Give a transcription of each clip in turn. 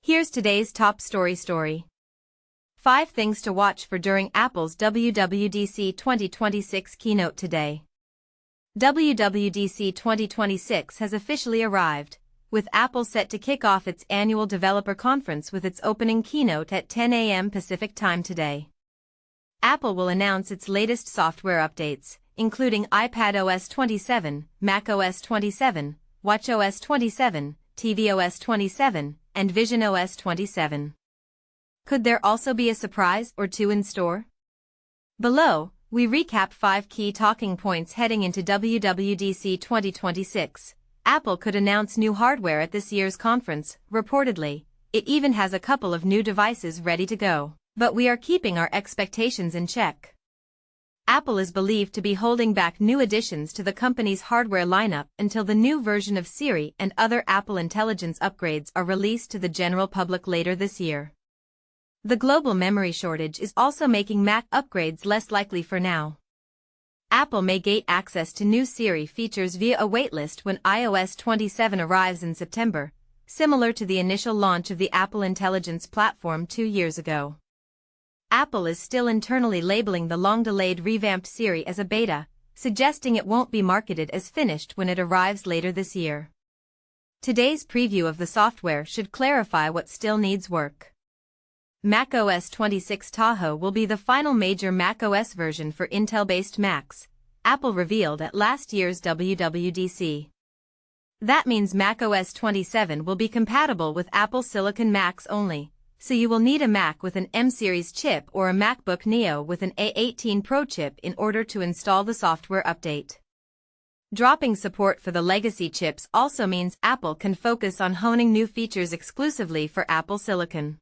Here's today's top story. 5 things to watch for during Apple's WWDC 2026 keynote today. WWDC 2026 has officially arrived, with Apple set to kick off its annual developer conference with its opening keynote at 10 a.m. Pacific Time today. Apple will announce its latest software updates, including iPadOS 27, macOS 27, watchOS 27, tvOS 27, and visionOS 27. Could there also be a surprise or two in store? Below, we recap 5 key talking points heading into WWDC 2026. Apple could announce new hardware at this year's conference, reportedly. It even has a couple of new devices ready to go. But we are keeping our expectations in check. Apple is believed to be holding back new additions to the company's hardware lineup until the new version of Siri and other Apple Intelligence upgrades are released to the general public later this year. The global memory shortage is also making Mac upgrades less likely for now. Apple may gate access to new Siri features via a waitlist when iOS 27 arrives in September, similar to the initial launch of the Apple Intelligence platform 2 years ago. Apple is still internally labeling the long-delayed revamped Siri as a beta, suggesting it won't be marketed as finished when it arrives later this year. Today's preview of the software should clarify what still needs work. macOS 26 Tahoe will be the final major macOS version for Intel-based Macs, Apple revealed at last year's WWDC. That means macOS 27 will be compatible with Apple Silicon Macs only, so you will need a Mac with an M-series chip or a MacBook Neo with an A18 Pro chip in order to install the software update. Dropping support for the legacy chips also means Apple can focus on honing new features exclusively for Apple Silicon.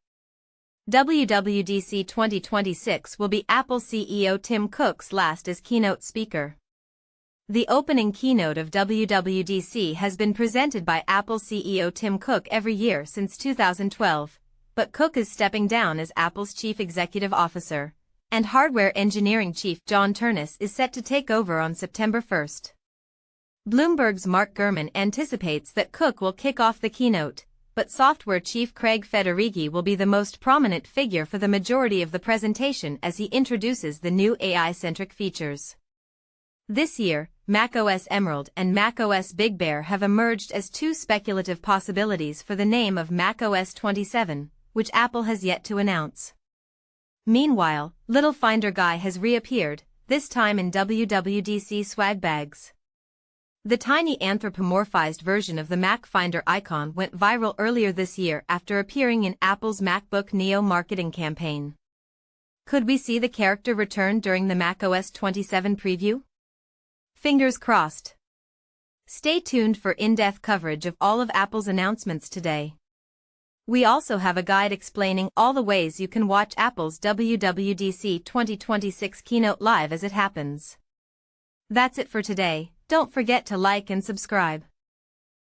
WWDC 2026 will be Apple CEO Tim Cook's last as keynote speaker. The opening keynote of WWDC has been presented by Apple CEO Tim Cook every year since 2012. But Cook is stepping down as Apple's chief executive officer, and hardware engineering chief John Ternus is set to take over on September 1. Bloomberg's Mark Gurman anticipates that Cook will kick off the keynote, but software chief Craig Federighi will be the most prominent figure for the majority of the presentation as he introduces the new AI-centric features. This year, macOS Emerald and macOS Big Bear have emerged as 2 speculative possibilities for the name of macOS 27. Which Apple has yet to announce. Meanwhile, Little Finder Guy has reappeared, this time in WWDC swag bags. The tiny anthropomorphized version of the Mac Finder icon went viral earlier this year after appearing in Apple's MacBook Neo marketing campaign. Could we see the character return during the macOS 27 preview? Fingers crossed. Stay tuned for in-depth coverage of all of Apple's announcements today. We also have a guide explaining all the ways you can watch Apple's WWDC 2026 keynote live as it happens. That's it for today. Don't forget to like and subscribe.